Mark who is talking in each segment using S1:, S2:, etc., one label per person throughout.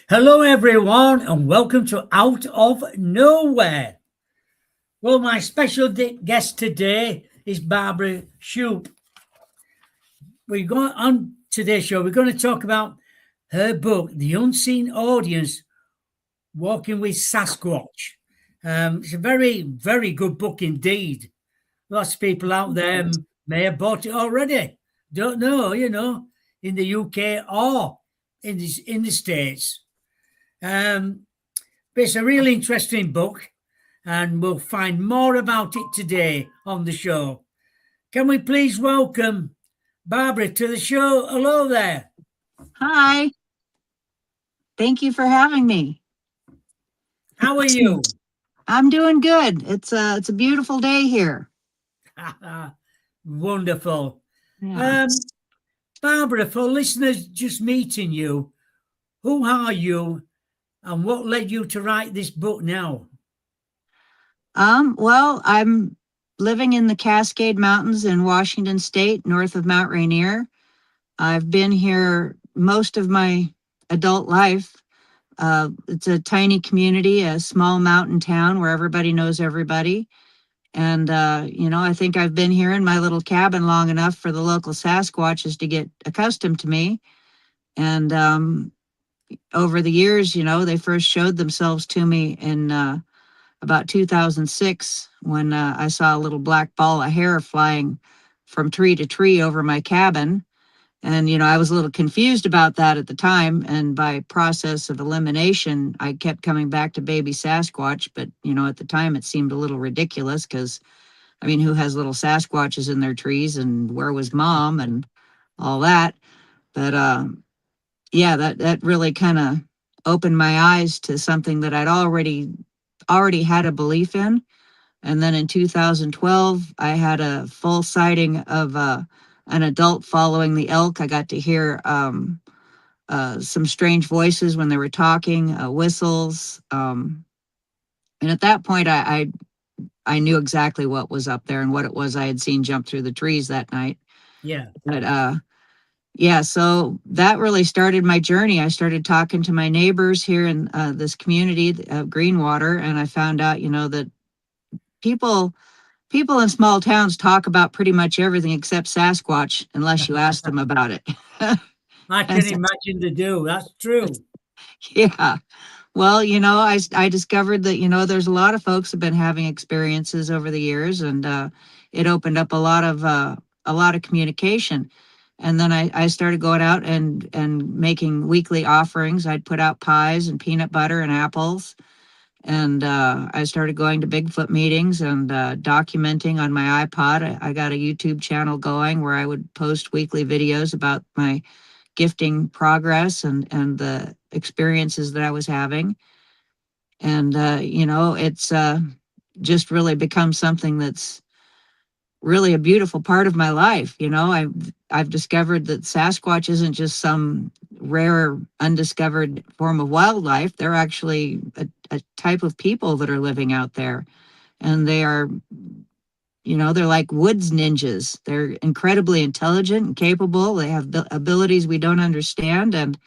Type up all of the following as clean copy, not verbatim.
S1: Hello, everyone, and welcome to Out of Nowhere. Well, my special guest today is Barbara Shupe. We're going on today's show. We're going to talk about her book, The Unseen Audience: Walking with Sasquatch. It's a very, very good book indeed. Lots of people out there may have bought it already. Don't know, in the UK or in the States. But it's a really interesting book, and we'll find more about it today on the show. Can we please welcome Barbara to the show? Hello there.
S2: Hi. Thank you for having me.
S1: How are you?
S2: I'm doing good. It's a beautiful day here.
S1: Wonderful.
S2: Yeah.
S1: Barbara, for listeners just meeting you, who are you and what led you to write this book now?
S2: Well, I'm living in the Cascade Mountains in Washington State, north of Mount Rainier. I've been here most of my adult life. It's a tiny community, a small mountain town where everybody knows everybody. And, I think I've been here in my little cabin long enough for the local Sasquatches to get accustomed to me. And over the years, they first showed themselves to me in about 2006 when I saw a little black ball of hair flying from tree to tree over my cabin. And, I was a little confused about that at the time. And by process of elimination, I kept coming back to baby Sasquatch. But, at the time it seemed a little ridiculous because, who has little Sasquatches in their trees and where was mom and all that. But, yeah, that really kind of opened my eyes to something that I'd already had a belief in. And then in 2012, I had a full sighting of an adult following the elk. I got to hear some strange voices when they were talking, whistles. And at that point, I knew exactly what was up there and what it was I had seen jump through the trees that night.
S1: Yeah.
S2: But yeah, so that really started my journey. I started talking to my neighbors here in this community of Greenwater, and I found out, that people in small towns talk about pretty much everything except Sasquatch, unless you ask them about it.
S1: I
S2: And
S1: can imagine they do. That's true.
S2: yeah, well, I discovered that there's a lot of folks have been having experiences over the years, and it opened up a lot of communication. And then I started going out and making weekly offerings. I'd put out pies and peanut butter and apples. And I started going to Bigfoot meetings and documenting on my iPod. I got a YouTube channel going where I would post weekly videos about my gifting progress and the experiences that I was having. And, it's just really become something that's really a beautiful part of my life. I've discovered that Sasquatch isn't just some rare, undiscovered form of wildlife. They're actually a type of people that are living out there. And they are, they're like woods ninjas. They're incredibly intelligent and capable. They have abilities we don't understand. And,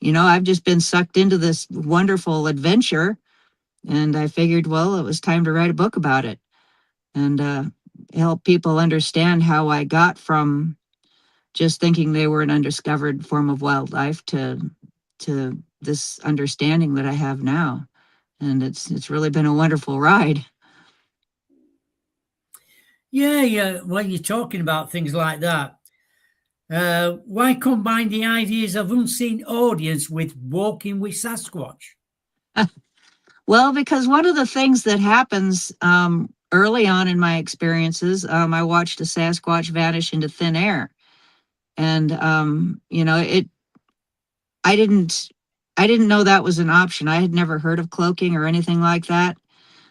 S2: I've just been sucked into this wonderful adventure. And I figured, well, it was time to write a book about it and help people understand how I got from just thinking they were an undiscovered form of wildlife to this understanding that I have now. And it's really been a wonderful ride.
S1: Yeah. When you're talking about things like that, why combine the ideas of unseen audience with walking with Sasquatch?
S2: Well, because one of the things that happens early on in my experiences, I watched a Sasquatch vanish into thin air, and it. I didn't. I didn't know that was an option. I had never heard of cloaking or anything like that.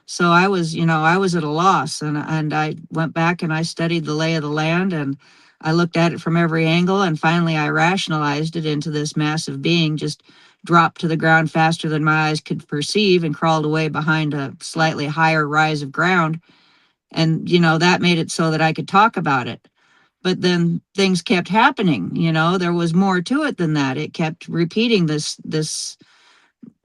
S2: So I was at a loss, and I went back and I studied the lay of the land, and I looked at it from every angle, and finally I rationalized it into this massive being just dropped to the ground faster than my eyes could perceive and crawled away behind a slightly higher rise of ground. And that made it so that I could talk about it. But then things kept happening. There was more to it than that. It kept repeating this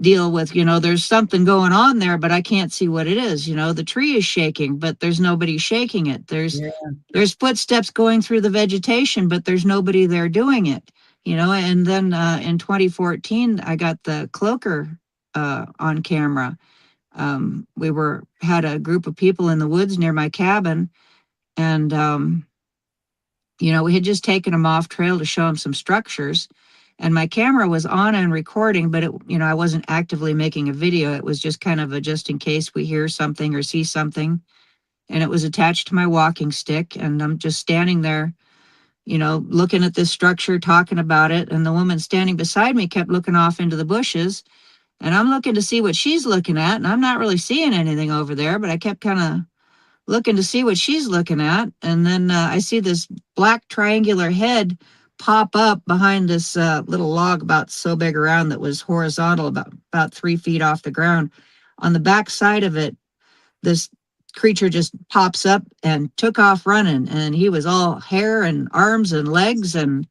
S2: deal with, there's something going on there, but I can't see what it is. The tree is shaking, but there's nobody shaking it. There's
S1: Yeah.
S2: there's footsteps going through the vegetation, but there's nobody there doing it. And then in 2014, I got the cloaker on camera. We had a group of people in the woods near my cabin, and we had just taken them off trail to show them some structures, and my camera was on and recording, but I wasn't actively making a video. It was just kind of a just in case we hear something or see something, and it was attached to my walking stick, and I'm just standing there, looking at this structure, talking about it, and the woman standing beside me kept looking off into the bushes, and I'm looking to see what she's looking at, and I'm not really seeing anything over there, but I kept kind of looking to see what she's looking at. And then I see this black triangular head pop up behind this little log about so big around that was horizontal, about 3 feet off the ground. On the back side of it, this creature just pops up and took off running. And he was all hair and arms and legs. And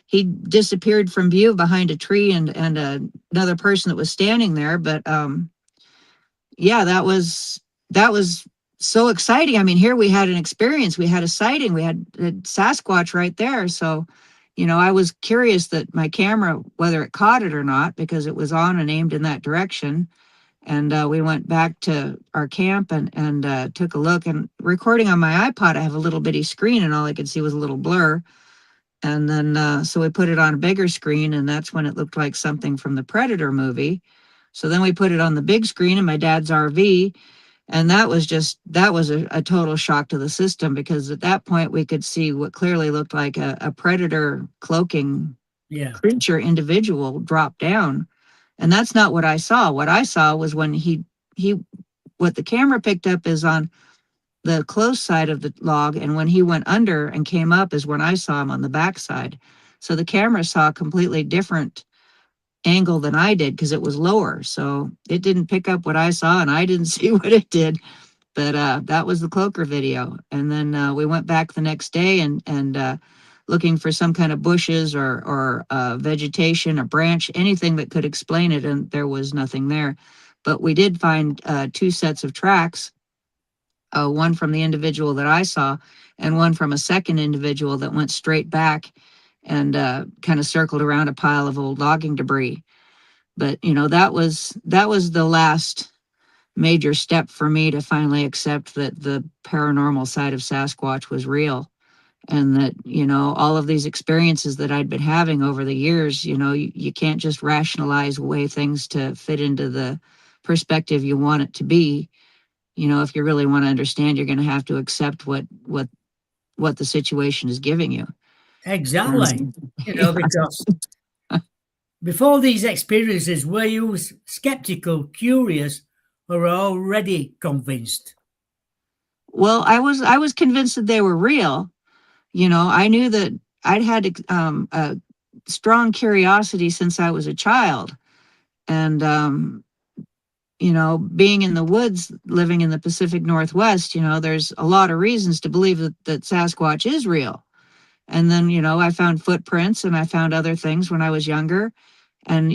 S2: he disappeared from view behind a tree and another person that was standing there. But yeah, that was so exciting. I mean, here we had an experience, we had a sighting, we had a Sasquatch right there. So, I was curious that my camera, whether it caught it or not, because it was on and aimed in that direction. And we went back to our camp and took a look. And recording on my iPod, I have a little bitty screen, and all I could see was a little blur. And then so we put it on a bigger screen, and that's when it looked like something from the Predator movie. So then we put it on the big screen in my dad's RV, and that was a total shock to the system, because at that point we could see what clearly looked like a predator cloaking creature individual drop down. And that's not what I saw. What I saw was when he what the camera picked up is on the close side of the log, and when he went under and came up is when I saw him on the back side. So the camera saw a completely different angle than I did, because it was lower. So it didn't pick up what I saw, and I didn't see what it did. But that was the cloaker video. And then we went back the next day and looking for some kind of bushes or vegetation, a branch, anything that could explain it, and there was nothing there. But we did find 2 sets of tracks, one from the individual that I saw and one from a second individual that went straight back and kind of circled around a pile of old logging debris. But that was the last major step for me to finally accept that the paranormal side of Sasquatch was real, and that all of these experiences that I'd been having over the years, you can't just rationalize away things to fit into the perspective you want it to be. If you really want to understand, you're going to have to accept what the situation is giving you.
S1: Exactly. Because before these experiences, were you skeptical, curious, or already convinced?
S2: Well, I was convinced that they were real. I knew that I'd had a strong curiosity since I was a child, and being in the woods, living in the Pacific Northwest, there's a lot of reasons to believe that Sasquatch is real. And then, I found footprints and I found other things when I was younger. And,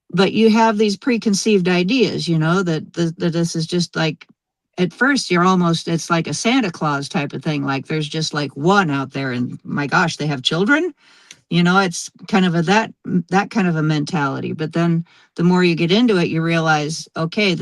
S2: but you have these preconceived ideas, that this is just like, at first it's like a Santa Claus type of thing. Like there's just like one out there, and my gosh, they have children. It's kind of that kind of a mentality. But then the more you get into it, you realize, okay,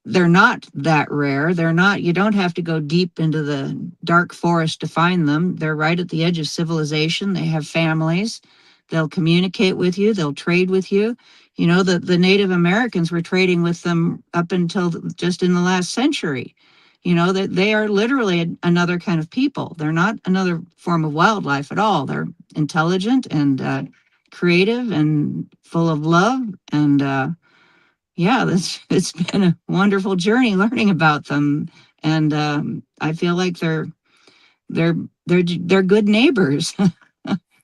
S2: they're not that rare. You don't have to go deep into the dark forest to find them. They're right at the edge of civilization. They have families. They'll communicate with you. They'll trade with you. The Native Americans were trading with them up until just in the last century. That they are literally another kind of people. They're not another form of wildlife at all. They're intelligent and creative and full of love. And yeah, it's been a wonderful journey learning about them. And I feel like they're good neighbors.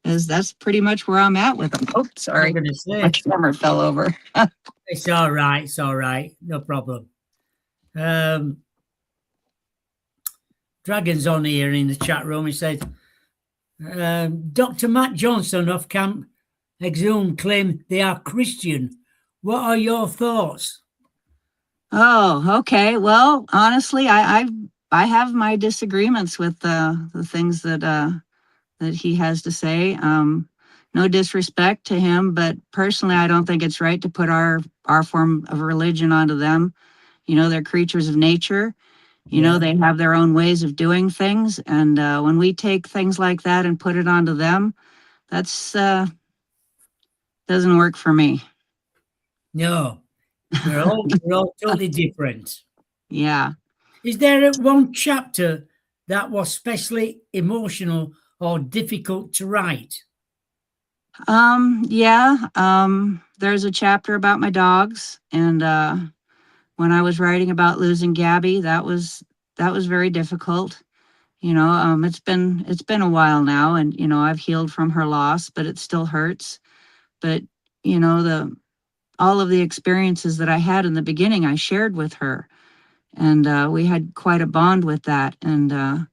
S2: As that's pretty much where I'm at with them. Oh, sorry,
S1: I'm going to say,
S2: my camera fell over.
S1: it's all right. It's all right. No problem. Dragon's on here in the chat room. He said, Dr. Matt Johnson of Camp Exhumed claim they are Christian. What are your thoughts?
S2: Oh, okay. Well, honestly, I have my disagreements with the things that he has to say. No disrespect to him, but personally, I don't think it's right to put our form of religion onto them. You know, they're creatures of nature. You know,
S1: Yeah.
S2: they have their own ways of doing things, and when we take things like that and put it onto them, that's doesn't work for me.
S1: No, we're all totally different.
S2: Yeah.
S1: Is there one chapter that was especially emotional or difficult to write?
S2: Yeah. There's a chapter about my dogs, and when I was writing about losing Gabby, that was very difficult. You know, it's been a while now, and you know I've healed from her loss, but it still hurts. But you know the all of the experiences that I had in the beginning, I shared with her, and we had quite a bond with that. And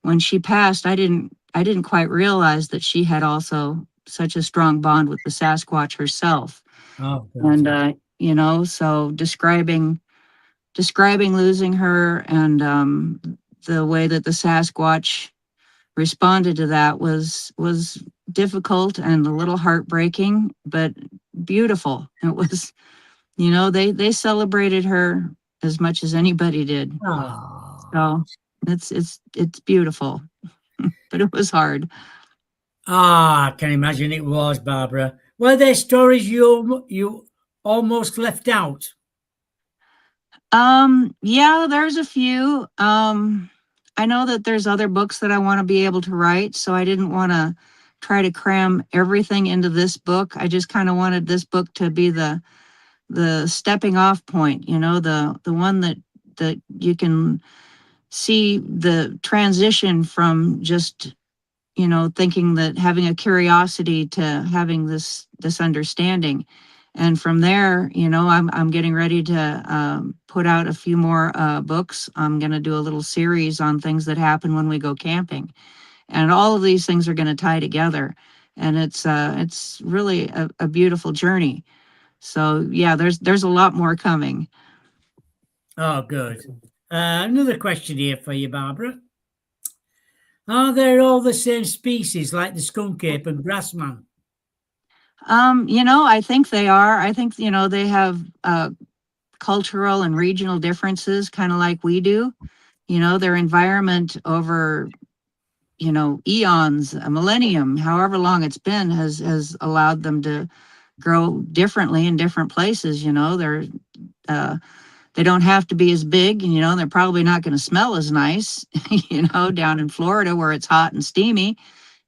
S2: when she passed, I didn't quite realize that she had also such a strong bond with the Sasquatch herself.
S1: Oh, God,
S2: And
S1: yeah.
S2: you know, so describing losing her and the way that the Sasquatch responded to that was difficult and a little heartbreaking, but beautiful. It was, you know, they celebrated her as much as anybody did.
S1: Ah,
S2: So it's beautiful, but it was hard.
S1: I can imagine it was, Barbara. Were there stories you almost left out?
S2: Yeah, there's a few. I know that there's other books that I want to be able to write, so I didn't want to try to cram everything into this book. I just kind of wanted this book to be the stepping off point, you know, the one that you can see the transition from just, you know, thinking that having a curiosity to having this understanding. And from there, you know, I'm getting ready to put out a few more books. I'm going to do a little series on things that happen when we go camping, and all of these things are going to tie together. And it's really a beautiful journey. So yeah, there's a lot more coming.
S1: Oh, good. Another question here for you, Barbara. Are they all the same species like the skunk ape and grassman?
S2: You know, I think they are. I think, you know, they have cultural and regional differences, kind of like we do. You know, their environment over, you know, eons, a millennium, however long it's been, has allowed them to grow differently in different places. You know, uh, they don't have to be as big, and you know, they're probably not going to smell as nice. You know, down in Florida where it's hot and steamy.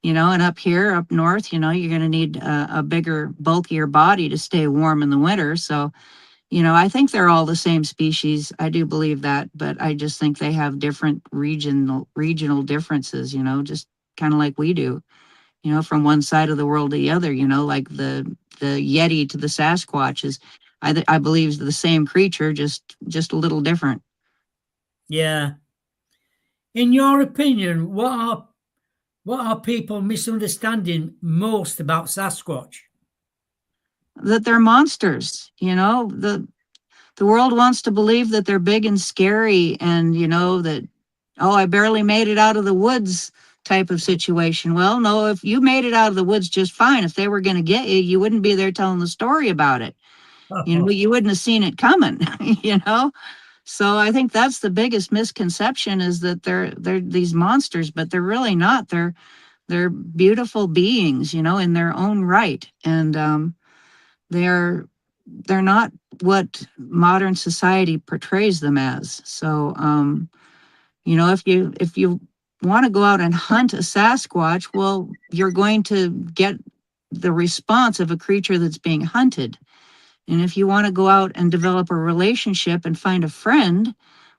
S2: You know, and up here, up north, you know, you're going to need a bigger, bulkier body to stay warm in the winter. So, you know, I think they're all the same species. I do believe that, but I just think they have different regional differences, you know, just kind of like we do, you know, from one side of the world to the other, you know, like the Yeti to the Sasquatch is I believe is the same creature, just a little different.
S1: Yeah. In your opinion, what are people misunderstanding most about Sasquatch?
S2: That they're monsters, you know, the world wants to believe that they're big and scary and you know that, oh, I barely made it out of the woods type of situation. Well, no, if you made it out of the woods just fine, if they were going to get you, you wouldn't be there telling the story about it. You know, you wouldn't have seen it coming. You know, so I think that's the biggest misconception is that they're these monsters, but they're really not. They're beautiful beings, you know, in their own right. And they're they're not what modern society portrays them as. So, you know, if you want to go out and hunt a Sasquatch, well, you're going to get the response of a creature that's being hunted. And if you want to go out and develop a relationship and find a friend,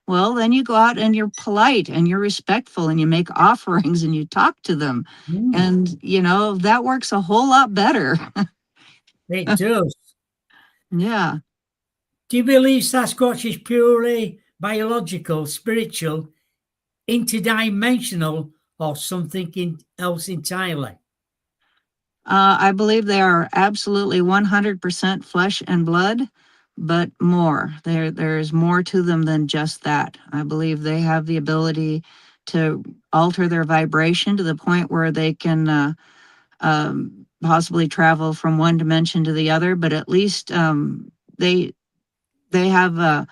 S2: well, then you go out and you're polite and you're respectful and you make offerings and you talk to them.
S1: Hmm,
S2: And, you know, that works a whole lot better.
S1: it does.
S2: Yeah.
S1: Do you believe Sasquatch is purely biological, spiritual, interdimensional, or something else entirely?
S2: I believe they are absolutely 100% flesh and blood, but more. There's more to them than just that. I believe they have the ability to alter their vibration to the point where they can possibly travel from one dimension to the other, but at least they they have a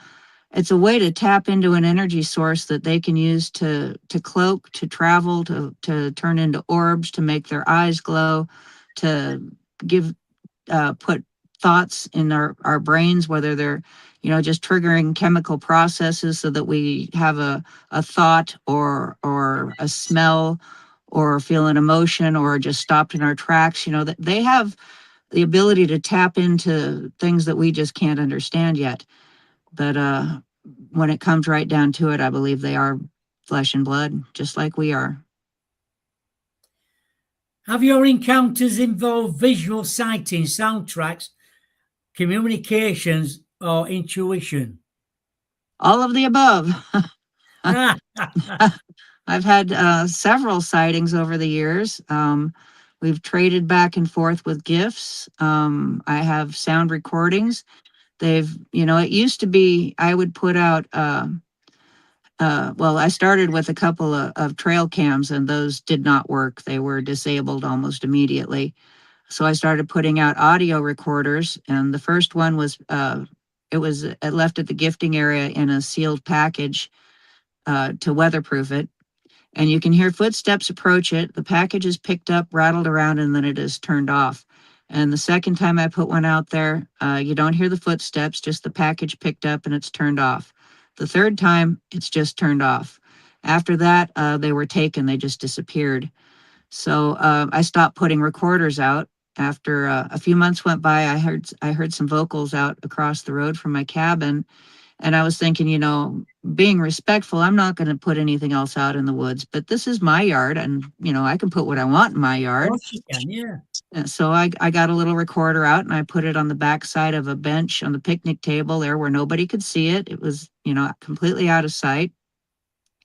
S2: it's a way to tap into an energy source that they can use to cloak, to travel, to turn into orbs, to make their eyes glow, to give put thoughts in our brains, whether they're just triggering chemical processes so that we have a thought or a smell or feel an emotion or just stopped in our tracks. That they have the ability to tap into things that we just can't understand yet. But when it comes right down to it, I believe they are flesh and blood, just like we are.
S1: Have your encounters involved visual sighting, soundtracks, communications, or intuition?
S2: All of the above.
S1: Ah,
S2: I've had several sightings over the years. We've traded back and forth with gifts. I have sound recordings. It used to be I would put out, well, I started with a couple of trail cams and those did not work. They were disabled almost immediately. So I started putting out audio recorders, and the first one was, it left at the gifting area in a sealed package to weatherproof it, and you can hear footsteps approach it. The package is picked up, rattled around, and then it is turned off. And the second time I put one out there, you don't hear the footsteps, just the package picked up and it's turned off. The third time, it's just turned off. After that, they were taken, they just disappeared. So I stopped putting recorders out. After a few months went by, I heard some vocals out across the road from my cabin, and I was thinking, being respectful, I'm not going to put anything else out in the woods, but this is my yard and, I can put what I want in my
S1: of
S2: yard.
S1: course you can, yeah.
S2: And so I got a little recorder out and I put it on the back side of a bench on the picnic table there where nobody could see it. It was, completely out of sight.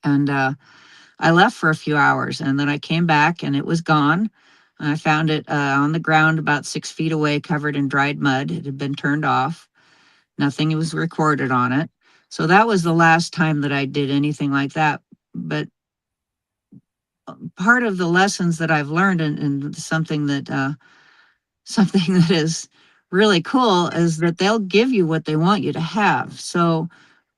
S2: And I left for a few hours and then I came back and it was gone. I found it on the ground about 6 feet away, covered in dried mud. It had been turned off. Nothing was recorded on it. So that was the last time that I did anything like that. But part of the lessons that I've learned, and something that something that is really cool, is that they'll give you what they want you to have. So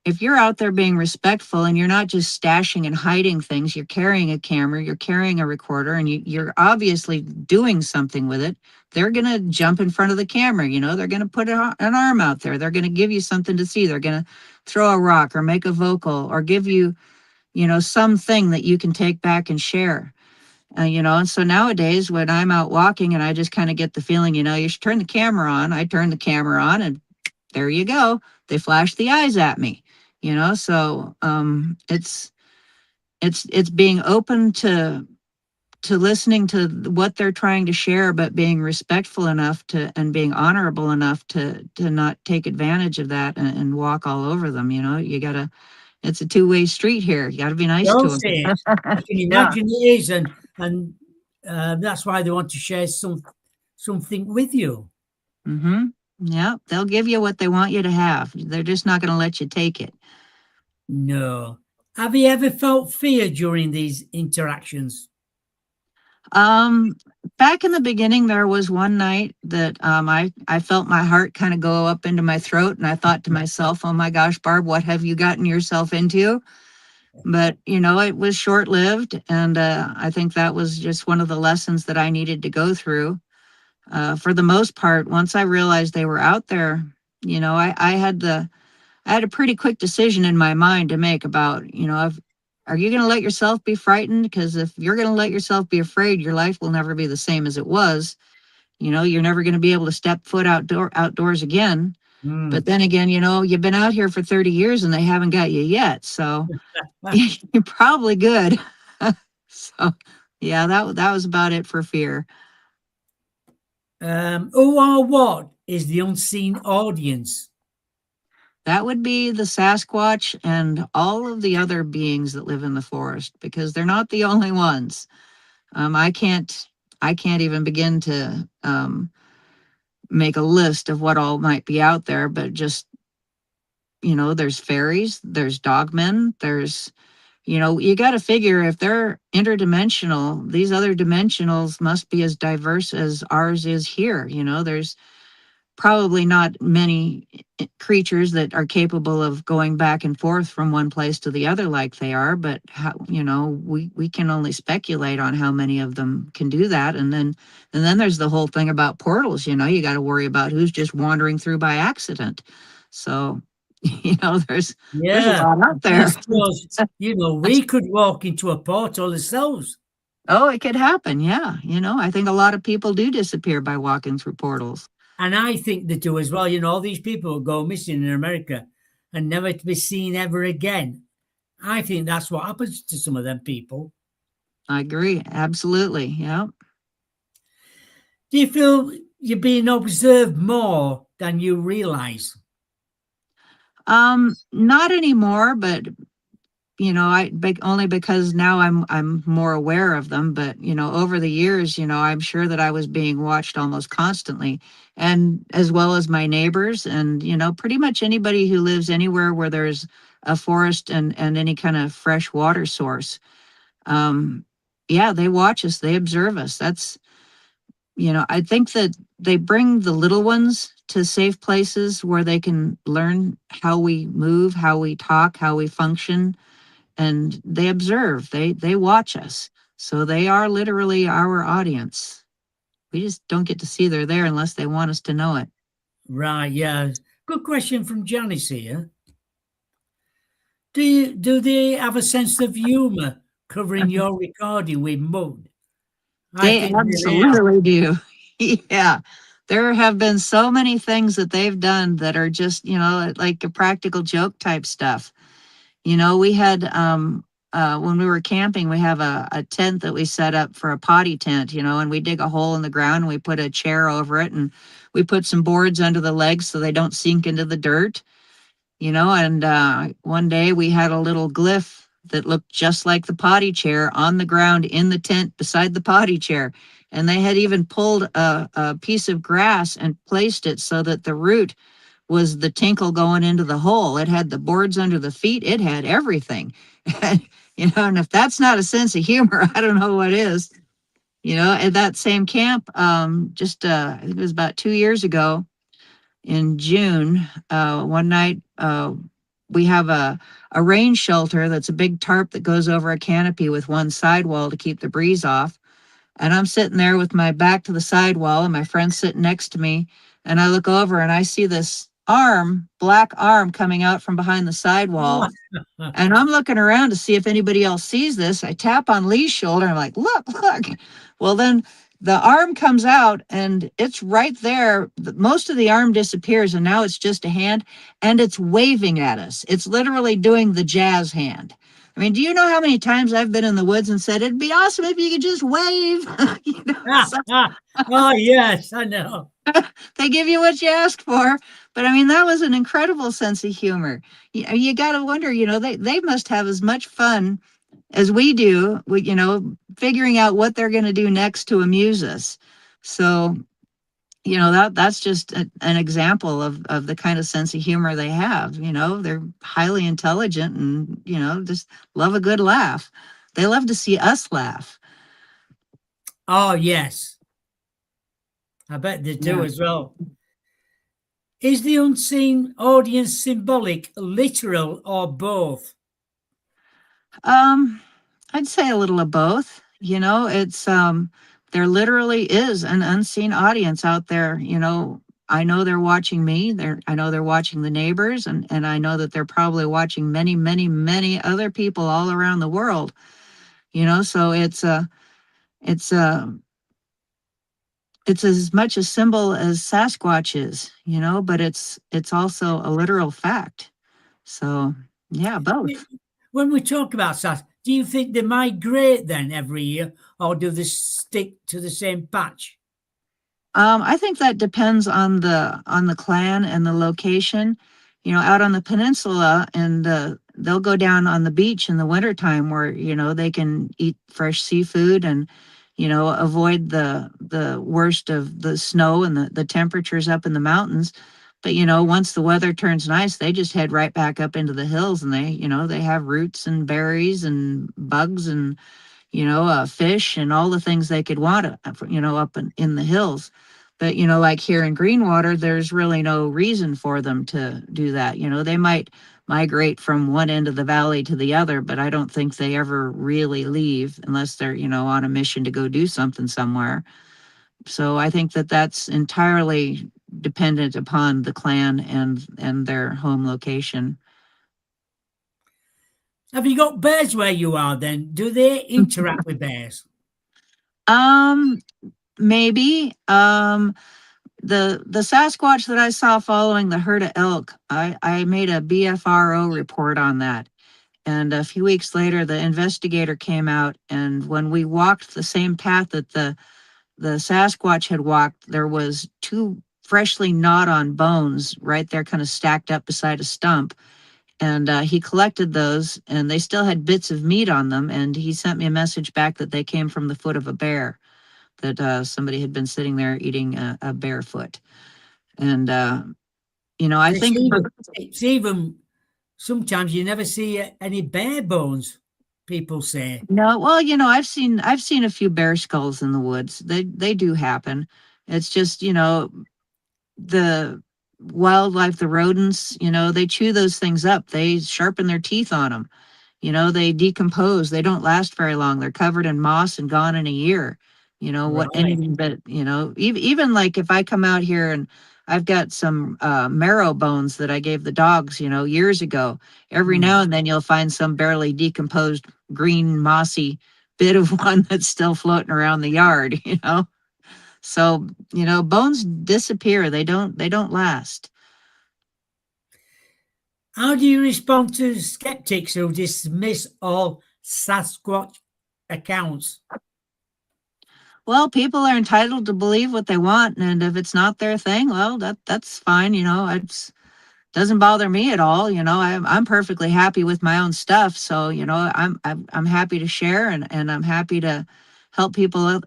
S2: if you're out there being respectful and you're not just stashing and hiding things, you're carrying a camera, you're carrying a recorder, and you're obviously doing something with it, they're going to jump in front of the camera. They're going to put an arm out there. They're going to give you something to see. They're going to throw a rock or make a vocal or give you, something that you can take back and share. And so nowadays when I'm out walking and I just kind of get the feeling, you should turn the camera on, I turn the camera on and there you go. They flash the eyes at me, so it's being open to listening to what they're trying to share, but being respectful enough to and being honorable enough to not take advantage of that and walk all over them. You gotta It's a two-way street here. You gotta be nice to
S1: Don't
S2: them.
S1: say it. I can
S2: Yeah.
S1: imagine it is, and that's why they want to share something with you.
S2: Mm-hmm. Yeah, they'll give you what they want you to have. They're just not going to let you take it.
S1: No. Have you ever felt fear during these interactions?
S2: Um, Back in the beginning, there was one night that I felt my heart kind of go up into my throat, and I thought to myself, "Oh my gosh, Barb, what have you gotten yourself into?" But it was short lived, and I think that was just one of the lessons that I needed to go through. For the most part, once I realized they were out there, I had a pretty quick decision in my mind to make about, if are you going to let yourself be frightened? Because if you're going to let yourself be afraid, your life will never be the same as it was. You're never going to be able to step foot outdoors again.
S1: Hmm.
S2: But then again, you've been out here for 30 years and they haven't got you yet. So you're probably good. So yeah, that was about it for fear.
S1: Who or what is the unseen audience?
S2: That would be the Sasquatch and all of the other beings that live in the forest because they're not the only ones. I can't I can't even begin to make a list of what all might be out there, but just, there's fairies, there's dogmen, there's, you got to figure if they're interdimensional, these other dimensionals must be as diverse as ours is here. There's probably not many creatures that are capable of going back and forth from one place to the other like they are, but we can only speculate on how many of them can do that. And then there's the whole thing about portals. You got to worry about who's just wandering through by accident. So there's a
S1: Yeah.
S2: lot out
S1: I
S2: there.
S1: suppose, we could walk into a portal ourselves.
S2: Oh, it could happen. Yeah, I think a lot of people do disappear by walking through portals.
S1: And I think they do as well. All these people will go missing in America and never to be seen ever again. I think that's what happens to some of them people.
S2: I agree. Absolutely. Yeah.
S1: Do you feel you're being observed more than you realize?
S2: Not anymore, but only because now I'm more aware of them. But over the years, I'm sure that I was being watched almost constantly, and as well as my neighbors, and pretty much anybody who lives anywhere where there's a forest and any kind of fresh water source. Um, yeah, they watch us, they observe us. I think that they bring the little ones to safe places where they can learn how we move, how we talk, how we function, and they observe, they watch us. So they are literally our audience. We just don't get to see they're there unless they want us to know it.
S1: Right, yeah. Good question from Janice here. Do they have a sense of humor covering your recording with mud? I
S2: They
S1: think they have.
S2: absolutely do. Yeah. There have been so many things that they've done that are just, like a practical joke type stuff. We had when we were camping, we have a tent that we set up for a potty tent, and we dig a hole in the ground and we put a chair over it and we put some boards under the legs so they don't sink into the dirt, and one day we had a little glyph that looked just like the potty chair on the ground in the tent beside the potty chair. And they had even pulled a piece of grass and placed it so that the root was the tinkle going into the hole. It had the boards under the feet. It had everything. And if that's not a sense of humor, I don't know what is. At that same camp, just I think it was about 2 years ago in June, one night, we have a rain shelter that's a big tarp that goes over a canopy with one sidewall to keep the breeze off. And I'm sitting there with my back to the sidewall and my friend's sitting next to me. And I look over and I see this black arm coming out from behind the sidewall. And I'm looking around to see if anybody else sees this. I tap on Lee's shoulder. I'm like, look, look. Well, then the arm comes out and it's right there. Most of the arm disappears and now it's just a hand and it's waving at us. It's literally doing the jazz hand. I mean, do you know how many times I've been in the woods and said, it'd be awesome if you could just wave?
S1: Oh, yes, I know.
S2: They give you what you ask for. But I mean, that was an incredible sense of humor. You got to wonder, they must have as much fun as we do, figuring out what they're going to do next to amuse us. So, that's just an example of the kind of sense of humor they have. They're highly intelligent and, just love a good laugh. They love to see us laugh.
S1: Oh, yes. I bet they do
S2: Yeah.
S1: as well. Is the unseen audience symbolic, literal, or both?
S2: Um, I'd say a little of both. It's there literally is an unseen audience out there. I know they're watching me. I know they're watching the neighbors, and I know that they're probably watching many, many, many other people all around the world. So it's a it's as much a symbol as Sasquatch is, but it's also a literal fact. So yeah, both.
S1: When we talk about SAS, do you think they migrate then every year, or do they stick to the same patch?
S2: I think that depends on the clan and the location. Out on the peninsula, and they'll go down on the beach in the wintertime where they can eat fresh seafood, and avoid the worst of the snow and the temperatures up in the mountains. But once the weather turns nice, they just head right back up into the hills, and they have roots and berries and bugs and fish and all the things they could want, up in the hills. But, like here in Greenwater, there's really no reason for them to do that. They might migrate from one end of the valley to the other, but I don't think they ever really leave unless they're, on a mission to go do something somewhere. So I think that that's entirely dependent upon the clan and their home location.
S1: Have you got bears where you are then? Do they interact with bears?
S2: Um, maybe. The Sasquatch that I saw following the herd of elk, I made a BFRO report on that. And a few weeks later, the investigator came out, and when we walked the same path that the Sasquatch had walked, there was two freshly gnawed on bones right there, kind of stacked up beside a stump. And he collected those, and they still had bits of meat on them. And he sent me a message back that they came from the foot of a bear, that somebody had been sitting there eating a bear foot. And I
S1: It's
S2: think
S1: even, it's even sometimes you never see any bear bones, people say.
S2: no, well, I've seen a few bear skulls in the woods. They do happen. It's just, the wildlife, the rodents, they chew those things up. They sharpen their teeth on them. They decompose. They don't last very long. They're covered in moss and gone in a year. What
S1: Right.
S2: anything but, even like if I come out here and I've got some marrow bones that I gave the dogs, years ago. Every
S1: Hmm.
S2: now and then you'll find some barely decomposed green mossy bit of one that's still floating around the yard. So, bones disappear. They don't last.
S1: How do you respond to skeptics who dismiss all Sasquatch accounts?
S2: Well, people are entitled to believe what they want, and if it's not their thing, well, that's fine. It doesn't bother me at all. I'm perfectly happy with my own stuff, so I'm happy to share, and I'm happy to help people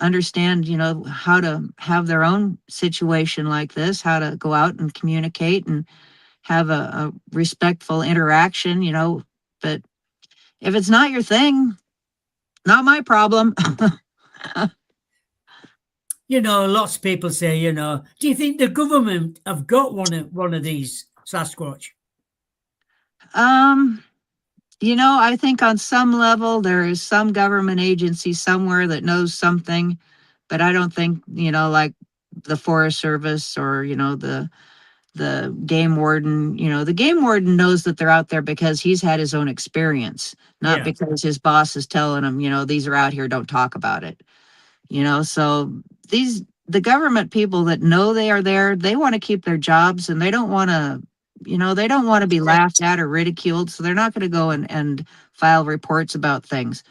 S2: understand how to have their own situation like this, how to go out and communicate and have a respectful interaction. But if it's not your thing, not my problem.
S1: Lots of people say, do you think the government have got one of these Sasquatch?
S2: um I think on some level there is some government agency somewhere that knows something, but I don't think, like the Forest Service or, the game warden. The game warden knows that they're out there because he's had his own experience, not
S1: Yeah.
S2: because his boss is telling him, these are out here, don't talk about it. So the government people that know they are there, they want to keep their jobs, and they don't want to be laughed at or ridiculed, so they're not going to go and file reports about things.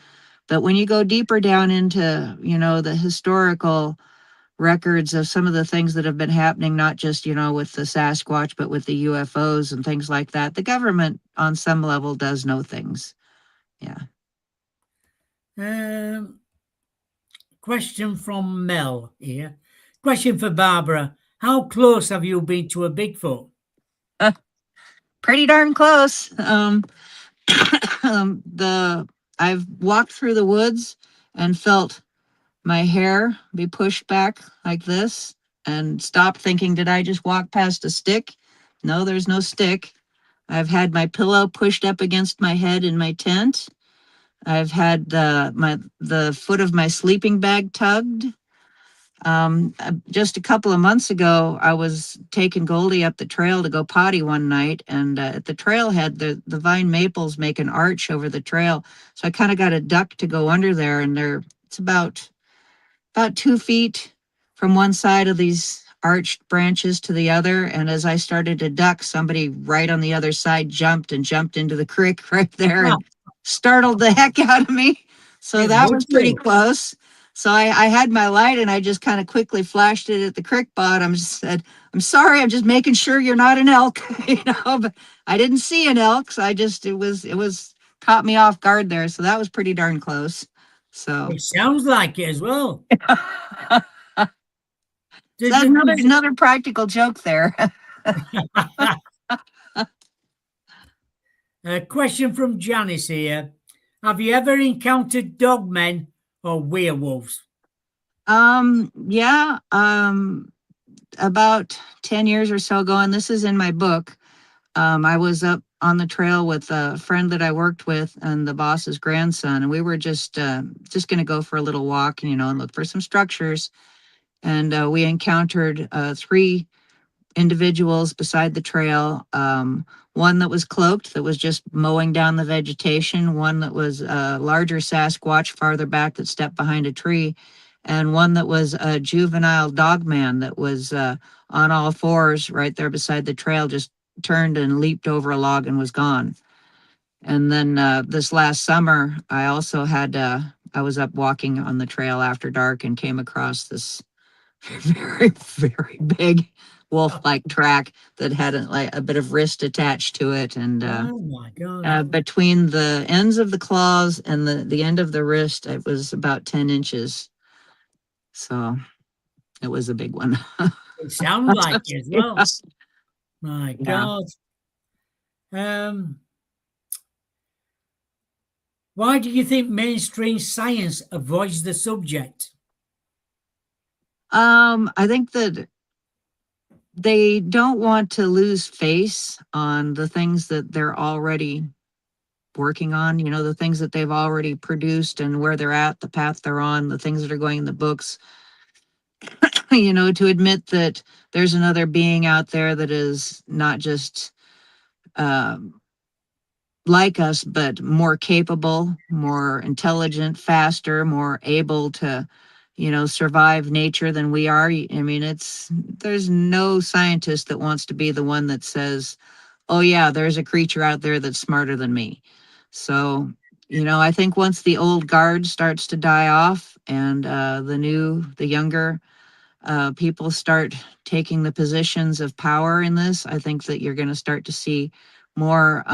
S2: But when you go deeper down into the historical records of some of the things that have been happening, not just with the Sasquatch, but with the UFOs and things like that, the government on some level does know things. Yeah.
S1: Um, Question from Mel here. Question for Barbara. How close have you been to a Bigfoot?
S2: Pretty darn close. The I've walked through the woods and felt my hair be pushed back like this, and stopped thinking, did I just walk past a stick? No, there's no stick. I've had my pillow pushed up against my head in my tent. I've had the foot of my sleeping bag tugged. Just a couple of months ago, I was taking Goldie up the trail to go potty one night, and at the trailhead, the vine maples make an arch over the trail. So I kind of got a duck to go under there, and it's about 2 feet from one side of these arched branches to the other. And as I started to duck, somebody right on the other side jumped into the creek right there
S1: Wow.
S2: and startled the heck out of me. So
S1: It
S2: that
S1: would
S2: was pretty
S1: be.
S2: close. So I had my light, and I just kind of quickly flashed it at the creek bottom. Just said, "I'm sorry, I'm just making sure you're not an elk." But I didn't see an elk. So it was caught me off guard there. So that was pretty darn close. So
S1: It sounds like it as well.
S2: is
S1: Does
S2: that
S1: it, does it-
S2: another practical joke there?
S1: A question from Janice here. Have you ever encountered dogmen or werewolves?
S2: Yeah, about 10 years or so ago, and this is in my book. I was up on the trail with a friend that I worked with and the boss's grandson, and we were just going to go for a little walk, and look for some structures. And we encountered three individuals beside the trail. One that was cloaked, that was just mowing down the vegetation. One that was a larger Sasquatch farther back that stepped behind a tree, and one that was a juvenile dog man that was on all fours right there beside the trail, just turned and leaped over a log and was gone. And then this last summer, I was up walking on the trail after dark and came across this very, very big wolf-like track that had like a bit of wrist attached to it, and
S1: Oh my God.
S2: between the ends of the claws and the end of the wrist, it was about 10 inches. So it was a big one.
S1: It sounds like it as well. My
S2: Yeah.
S1: God. Um, why do you think mainstream science avoids the subject?
S2: I think that they don't want to lose face on the things that they're already working on, the things that they've already produced and where they're at, the path they're on, the things that are going in the books. To admit that there's another being out there that is not just um, like us, but more capable, more intelligent, faster, more able to, survive nature than we are. I mean, there's no scientist that wants to be the one that says, oh, yeah, there's a creature out there that's smarter than me. So, I think once the old guard starts to die off and the younger people start taking the positions of power in this, I think that you're going to start to see more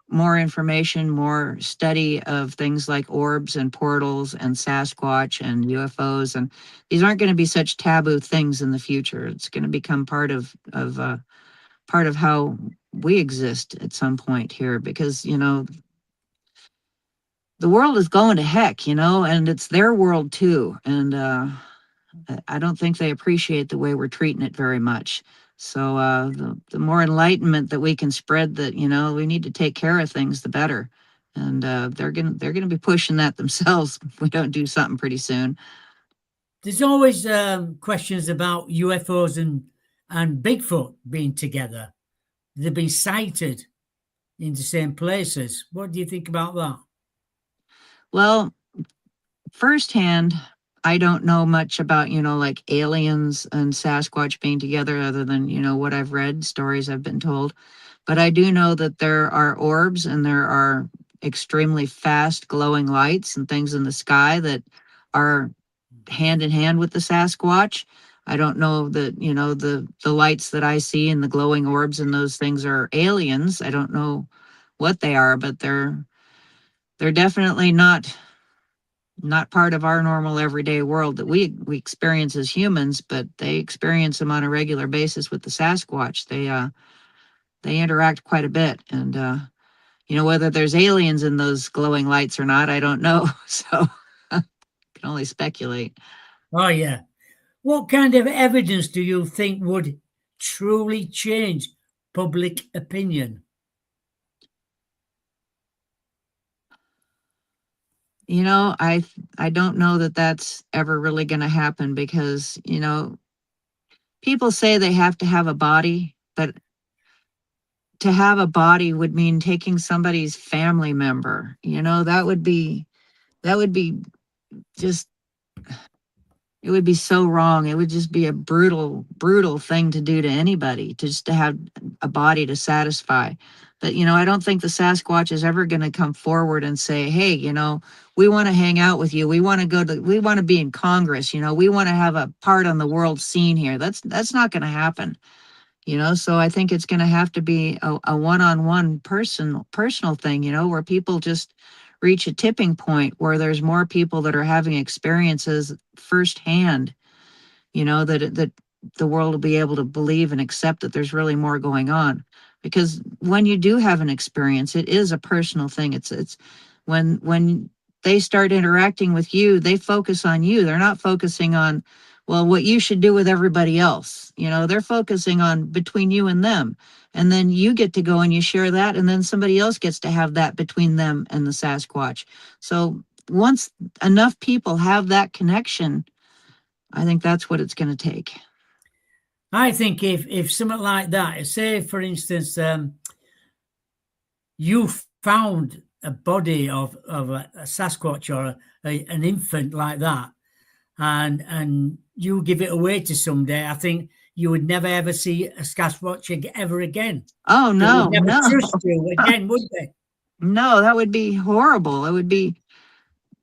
S2: more information, more study of things like orbs and portals and Sasquatch and UFOs, and these aren't going to be such taboo things in the future. It's going to become part of how we exist at some point here, because the world is going to heck, and it's their world too, and I don't think they appreciate the way we're treating it very much. So the more enlightenment that we can spread, that we need to take care of things, the better. And they're gonna be pushing that themselves if we don't do something pretty soon.
S1: There's always questions about UFOs and Bigfoot being together. They've been sighted in the same places. What do you think about that?
S2: Well, firsthand, I don't know much about like aliens and Sasquatch being together, other than what I've read, stories I've been told. But I do know that there are orbs and there are extremely fast glowing lights and things in the sky that are hand in hand with the Sasquatch. I don't know that, the lights that I see and the glowing orbs and those things are aliens. I don't know what they are, but they're definitely not part of our normal everyday world that we experience as humans, but they experience them on a regular basis with the Sasquatch. They interact quite a bit, and whether there's aliens in those glowing lights or not, I don't know. So I can only speculate.
S1: Oh, yeah. What kind of evidence do you think would truly change public opinion?
S2: I don't know that that's ever really going to happen, because people say they have to have a body, but to have a body would mean taking somebody's family member. That would be just, it would be so wrong. It would just be a brutal, brutal thing to do to anybody, to just to have a body to satisfy. But, I don't think the Sasquatch is ever going to come forward and say, hey, we want to hang out with you. We want to be in Congress. We want to have a part on the world scene here. That's not going to happen. So I think it's going to have to be a one-on-one personal thing, where people just reach a tipping point where there's more people that are having experiences firsthand, that the world will be able to believe and accept that there's really more going on. Because when you do have an experience, it is a personal thing. It's when they start interacting with you, they focus on you. They're not focusing on, well, what you should do with everybody else. They're focusing on between you and them. And then you get to go and you share that, and then somebody else gets to have that between them and the Sasquatch. So once enough people have that connection, I think that's what it's going to take.
S1: I think if something like that, say for instance, you found a body of a Sasquatch or an infant like that, and you give it away to someday, I think you would never ever see a Sasquatch ever again.
S2: Oh,
S1: They would
S2: no,
S1: never
S2: no,
S1: trust you again, would they?
S2: no, that would be horrible. It would be,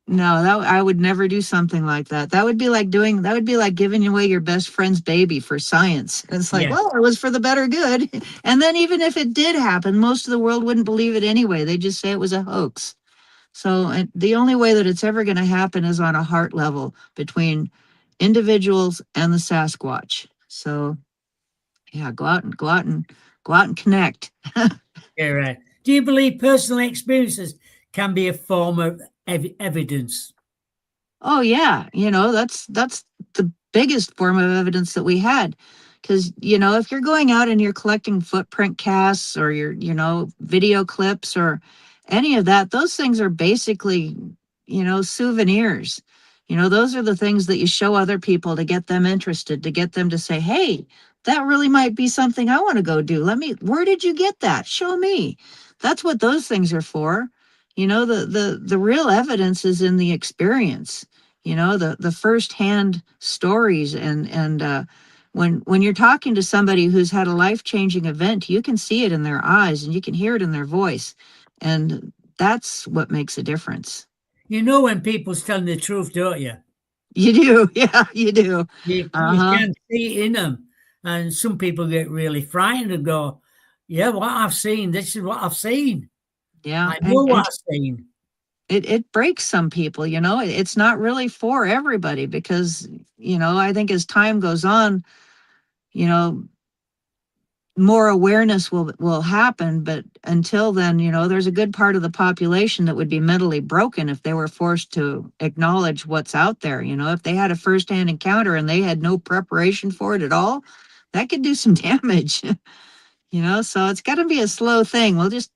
S2: no, that I would never do something like that. That would be like giving away your best friend's baby for science. It's like,
S1: Yes.
S2: well, it was for the better good. And then even if it did happen, most of the world wouldn't believe it anyway. They just say it was a hoax. So the only way that it's ever going to happen is on a heart level between individuals and the Sasquatch. So yeah, go out and connect.
S1: Yeah, right. Do you believe personal experiences can be a form of evidence?
S2: Oh yeah, that's the biggest form of evidence that we had. Because if you're going out and you're collecting footprint casts or your video clips or any of that, those things are basically souvenirs. Those are the things that you show other people to get them interested, to get them to say, hey, that really might be something I want to go do. Where did you get that? Show me. That's what those things are for. The real evidence is in the experience, the firsthand stories. And when you're talking to somebody who's had a life-changing event, you can see it in their eyes and you can hear it in their voice, and that's what makes a difference.
S1: You know when people's telling the truth, don't you?
S2: You do. Yeah, you do.
S1: You
S2: Uh-huh.
S1: can see it in them, and some people get really frightened and go, "Yeah, what I've seen. This is what I've seen.
S2: Yeah,
S1: I know
S2: and
S1: what I've seen."
S2: it breaks some people. It's not really for everybody because I think as time goes on, you know more awareness will happen, but until then, there's a good part of the population that would be mentally broken if they were forced to acknowledge what's out there. If they had a firsthand encounter and they had no preparation for it at all, that could do some damage. So it's got to be a slow thing. Let's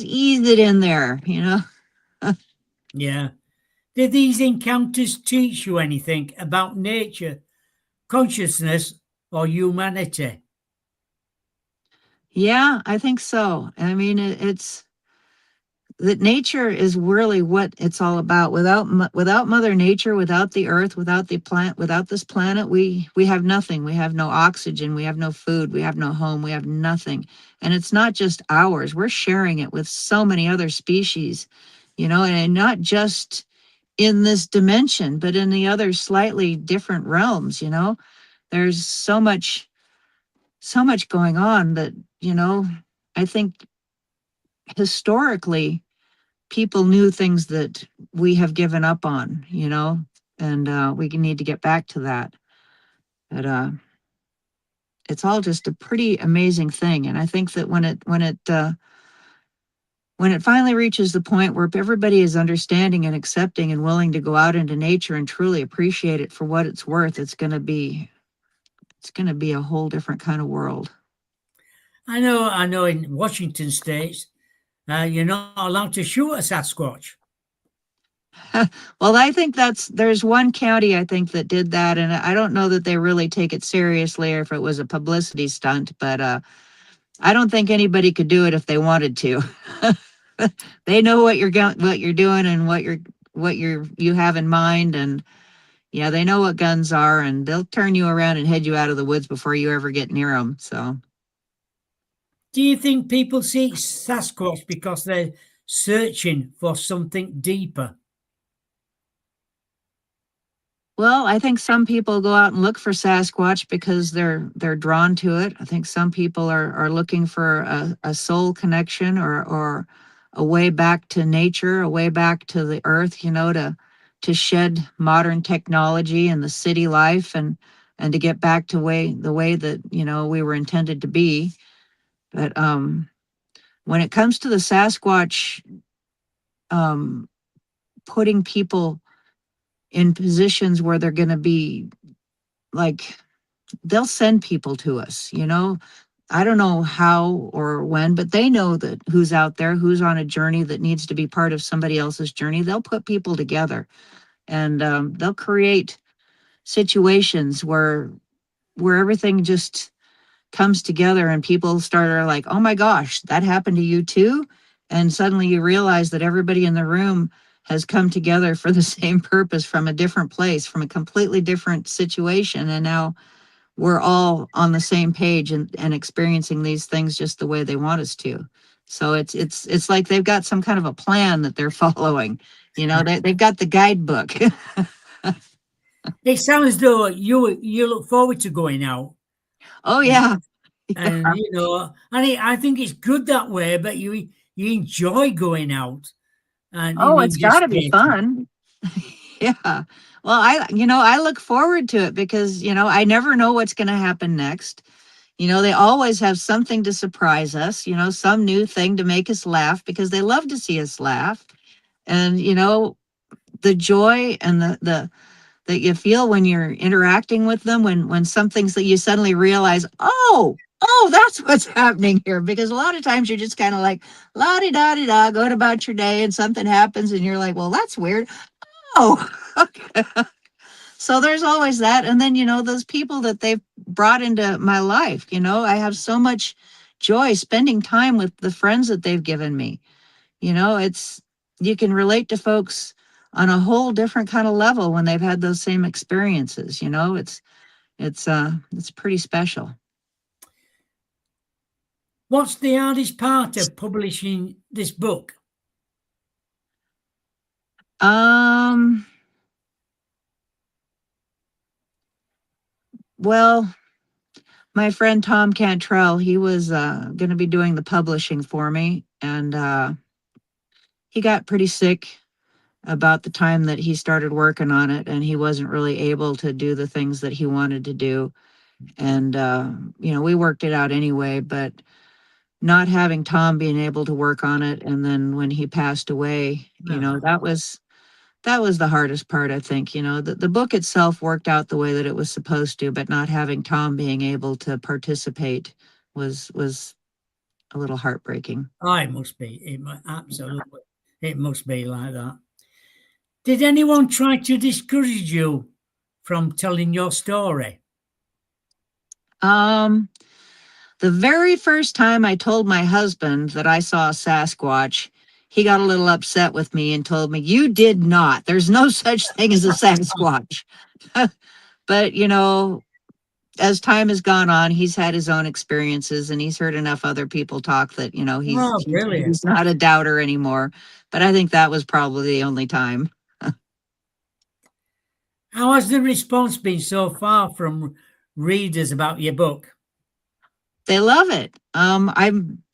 S2: ease it in there.
S1: Yeah. Did these encounters teach you anything about nature, consciousness, or humanity?
S2: Yeah, I think so. I mean, it's that nature is really what it's all about. Without Mother Nature, without the earth, without the plant, without this planet, we have nothing. We have no oxygen, we have no food, we have no home, we have nothing. And it's not just ours. We're sharing it with so many other species, and not just in this dimension, but in the other slightly different realms. There's so much going on that, I think historically people knew things that we have given up on, and we need to get back to that. But it's all just a pretty amazing thing, and I think that when it finally reaches the point where everybody is understanding and accepting and willing to go out into nature and truly appreciate it for what it's worth, it's going to be a whole different kind of world.
S1: I know in Washington states, you're not allowed to shoot a Sasquatch.
S2: Well, I think there's one county I think that did that, and I don't know that they really take it seriously or if it was a publicity stunt, but I don't think anybody could do it if they wanted to. They know what you're doing and you have in mind, and yeah, they know what guns are, and they'll turn you around and head you out of the woods before you ever get near them. So,
S1: Do you think people seek Sasquatch because they're searching for something deeper?
S2: well, I think some people go out and look for Sasquatch because they're drawn to it. I think some people are looking for a soul connection or a way back to nature, a way back to the earth, to shed modern technology and the city life, and to get back to the way that, we were intended to be. But when it comes to the Sasquatch, um, putting people in positions where they're going to be like, they'll send people to us. I don't know how or when, but they know that who's out there, who's on a journey that needs to be part of somebody else's journey. They'll put people together, and they'll create situations where everything just comes together, and people start are like, oh my gosh, that happened to you too. And suddenly you realize that everybody in the room has come together for the same purpose, from a different place, from a completely different situation. And now we're all on the same page, and experiencing these things just the way they want us to. So it's like they've got some kind of a plan that they're following. They've got the guidebook.
S1: It sounds though you look forward to going out,
S2: Oh
S1: and
S2: yeah.
S1: I think it's good that way. But you enjoy going out and
S2: Oh, it's got to be
S1: investigating.
S2: fun. Yeah. Well, I look forward to it because, I never know what's going to happen next. They always have something to surprise us, some new thing to make us laugh, because they love to see us laugh. And, the joy and the that you feel when you're interacting with them, when something's that you suddenly realize, oh, that's what's happening here. Because a lot of times you're just kind of like, la di da di da, going about your day, and something happens and you're like, well, that's weird. Oh, okay. So there's always that. And then, those people that they've brought into my life, I have so much joy spending time with the friends that they've given me. It's, you can relate to folks on a whole different kind of level when they've had those same experiences. It's pretty special.
S1: What's the hardest part of publishing this book?
S2: Um, well, my friend Tom Cantrell, he was going to be doing the publishing for me, and he got pretty sick about the time that he started working on it, and he wasn't really able to do the things that he wanted to do. And we worked it out anyway, but not having Tom being able to work on it, and then when he passed away,
S1: No.
S2: that was the hardest part, I think. The book itself worked out the way that it was supposed to, but not having Tom being able to participate was a little heartbreaking.
S1: Oh, it must be. Absolutely. It must be like that. Did anyone try to discourage you from telling your story?
S2: Um, the very first time I told my husband that I saw a Sasquatch, he got a little upset with me and told me, "You did not. There's no such thing as a Sasquatch." But, as time has gone on, he's had his own experiences, and he's heard enough other people talk that,
S1: Oh, brilliant.
S2: he's not a doubter anymore. But I think that was probably the only time.
S1: How has the response been so far from readers about your book?
S2: They love it. I'm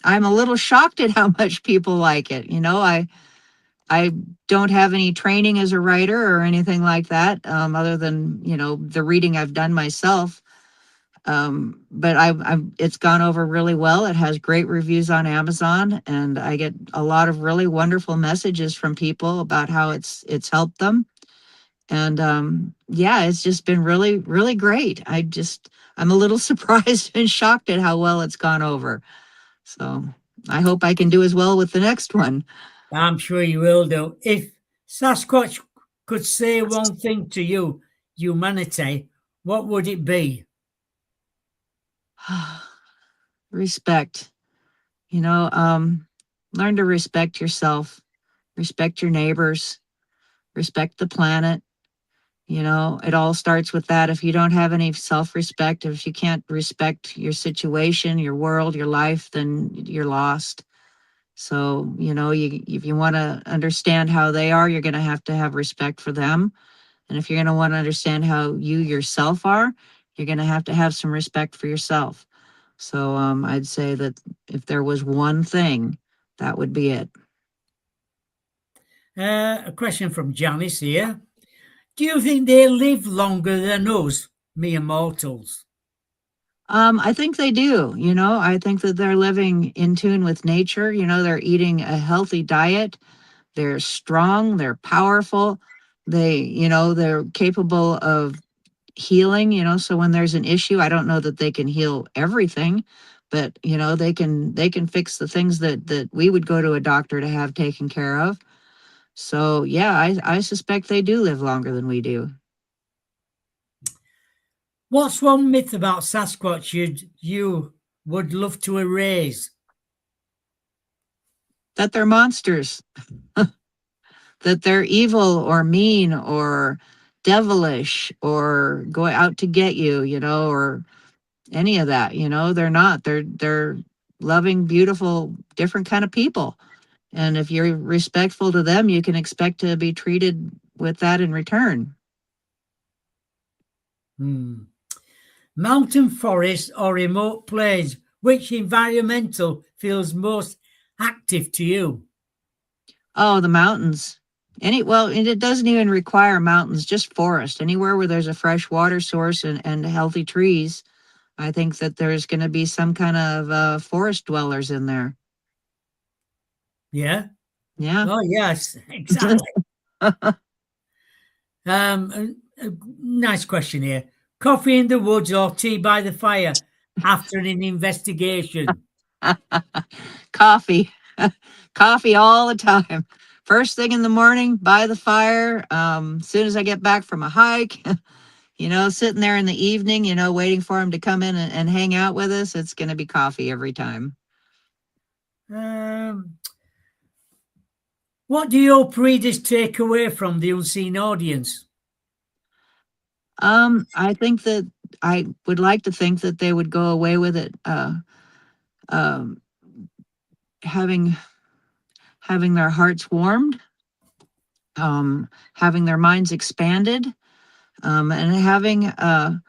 S2: a little shocked at how much people like it. I don't have any training as a writer or anything like that, other than, the reading I've done myself. But it's gone over really well. It has great reviews on Amazon, and I get a lot of really wonderful messages from people about how it's helped them. And yeah, it's just been really, really great. I'm a little surprised and shocked at how well it's gone over. So I hope I can do as well with the next one.
S1: I'm sure you will do. If Sasquatch could say one thing to you, humanity, what would it be?
S2: Respect. You know, um, Learn to respect yourself, respect your neighbors, respect the planet. It all starts with that. If you don't have any self respect, if you can't respect your situation, your world, your life, then you're lost. So, if you want to understand how they are, you're going to have respect for them. And if you're going to want to understand how you yourself are, you're going to have some respect for yourself. So, I'd say that if there was one thing, that would be it.
S1: A question from Janice here. Do you think they live longer than us, mere mortals?
S2: I think they do. I think that they're living in tune with nature. They're eating a healthy diet. They're strong. They're powerful. They're capable of healing. So when there's an issue, I don't know that they can heal everything, but they can fix the things that we would go to a doctor to have taken care of. So yeah, I suspect they do live longer than we do.
S1: What's one myth about Sasquatch you would love to erase?
S2: That they're monsters, that they're evil or mean or devilish or go out to get you, or any of that. They're not. They're loving, beautiful, different kind of people. And if you're respectful to them, you can expect to be treated with that in return.
S1: Mountain forest or remote plains? Which environmental feels most active to you?
S2: Oh, the mountains. And it doesn't even require mountains, just forest. Anywhere where there's a fresh water source and healthy trees, I think that there's going to be some kind of forest dwellers in there.
S1: Yeah.
S2: Yeah.
S1: Oh, yes, exactly. A nice question here. Coffee in the woods or tea by the fire after an investigation?
S2: Coffee. Coffee all the time. First thing in the morning, by the fire. As soon as I get back from a hike, sitting there in the evening, waiting for him to come in and hang out with us, it's going to be coffee every time.
S1: Um, what do you hope readers take away from the unseen audience?
S2: I think that I would like to think that they would go away with it, um, having their hearts warmed, having their minds expanded, and having a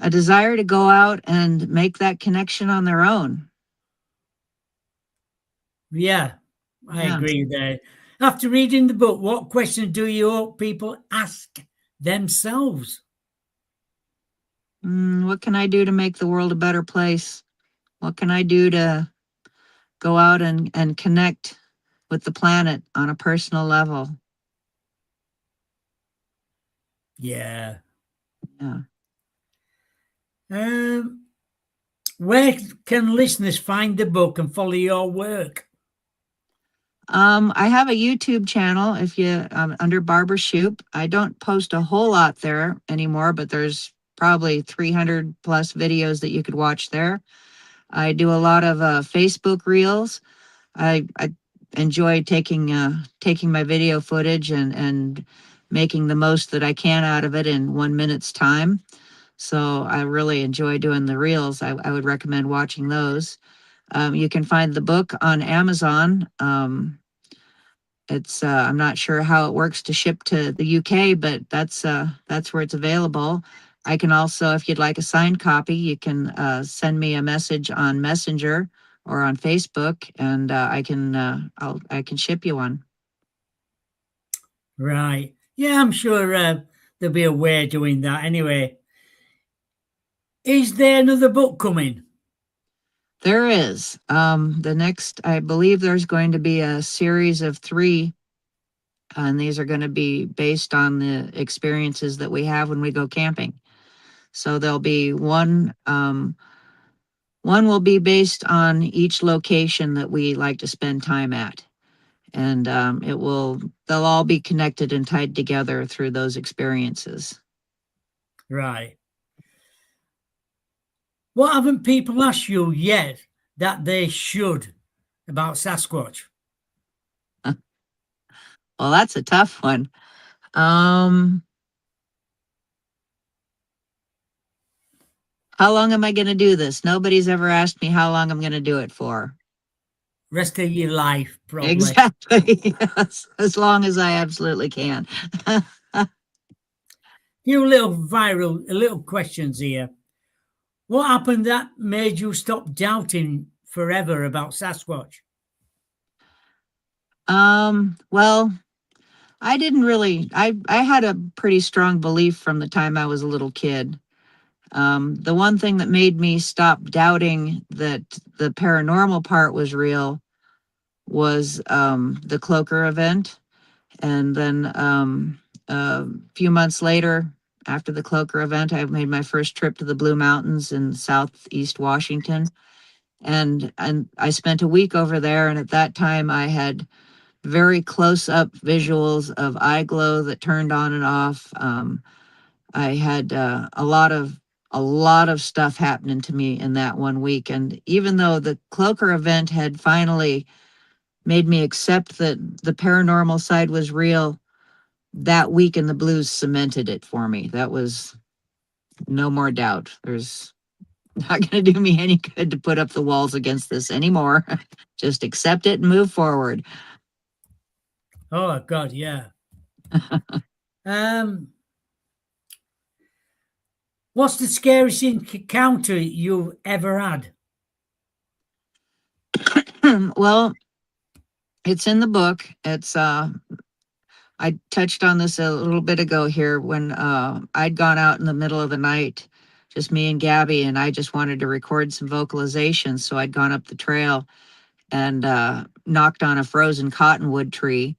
S2: desire to go out and make that connection on their own.
S1: Yeah, I
S2: Yeah.
S1: agree there. After reading the book, what questions do you hope people ask themselves?
S2: What can I do to make the world a better place? What can I do to go out and connect with the planet on a personal level?
S1: Yeah.
S2: Yeah.
S1: Um, where can listeners find the book and follow your work?
S2: I have a YouTube channel if you under Barbara Shupe. I don't post a whole lot there anymore, but there's probably 300 plus videos that you could watch there. I do a lot of Facebook reels. I enjoy taking my video footage and making the most that I can out of it in 1 minute's time. So I really enjoy doing the reels. I would recommend watching those. You can find the book on Amazon. It's I'm not sure how it works to ship to the UK, but that's where it's available. I can also, if you'd like a signed copy, you can send me a message on Messenger or on Facebook, and I can ship you one.
S1: Right. Yeah, I'm sure there'll be a way of doing that anyway. Is there another book coming?
S2: There is the next. I believe there's going to be a series of 3, and these are going to be based on the experiences that we have when we go camping. So there'll be one. One will be based on each location that we like to spend time at. And they'll all be connected and tied together through those experiences.
S1: Right. What haven't people asked you yet that they should about Sasquatch?
S2: Well, that's a tough one. How long am I going to do this? Nobody's ever asked me how long I'm going to do it for.
S1: Rest of your life, probably.
S2: Exactly. Yes, as long as I absolutely can.
S1: Few little questions here. What happened that made you stop doubting forever about Sasquatch?
S2: Well, I didn't really. I had a pretty strong belief from the time I was a little kid. The one thing that made me stop doubting that the paranormal part was real was the Cloaker event. And then a few months later, after the Cloaker event, I made my first trip to the Blue Mountains in southeast Washington. And I spent a week over there. And at that time, I had very close up visuals of eye glow that turned on and off. I had a lot of stuff happening to me in that one week. And even though the Cloaker event had finally made me accept that the paranormal side was real, that week in the blues cemented it for me. That was no more doubt. There's not going to do me any good to put up the walls against this anymore. Just accept it and move forward.
S1: Oh God, yeah. Um, what's the scariest encounter you've ever had?
S2: Well, it's in the book. It's I touched on this a little bit ago here when I'd gone out in the middle of the night, just me and Gabby, and I just wanted to record some vocalizations. So I'd gone up the trail and knocked on a frozen cottonwood tree,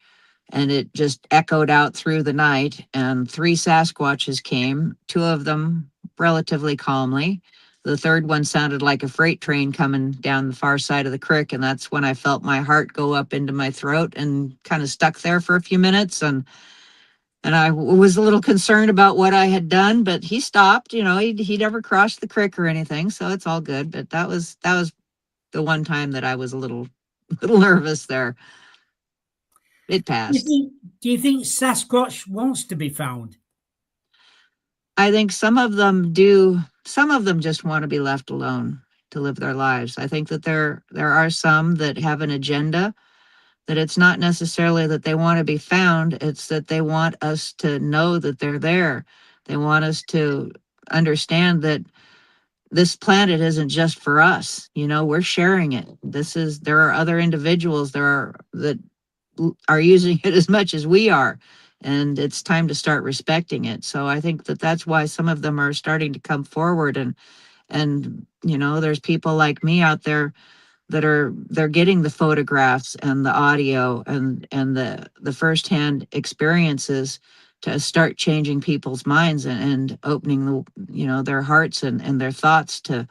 S2: and it just echoed out through the night. And three Sasquatches came, two of them relatively calmly. The third one sounded like a freight train coming down the far side of the creek. And that's when I felt my heart go up into my throat and kind of stuck there for a few minutes. And I was a little concerned about what I had done, but he stopped. He never crossed the creek or anything, so it's all good. But that was the one time that I was a little nervous there. It
S1: Do you
S2: passed.
S1: think, do you think Sasquatch wants to be found?
S2: I think some of them do. Some of them just want to be left alone to live their lives. I think that there are some that have an agenda, that it's not necessarily that they want to be found, it's that they want us to know that they're there. They want us to understand that this planet isn't just for us. We're sharing it. There are other individuals that are using it as much as we are, and it's time to start respecting it. So I think that that's why some of them are starting to come forward. And there's people like me out there that they're getting the photographs and the audio and the firsthand experiences to start changing people's minds and opening their hearts and their thoughts to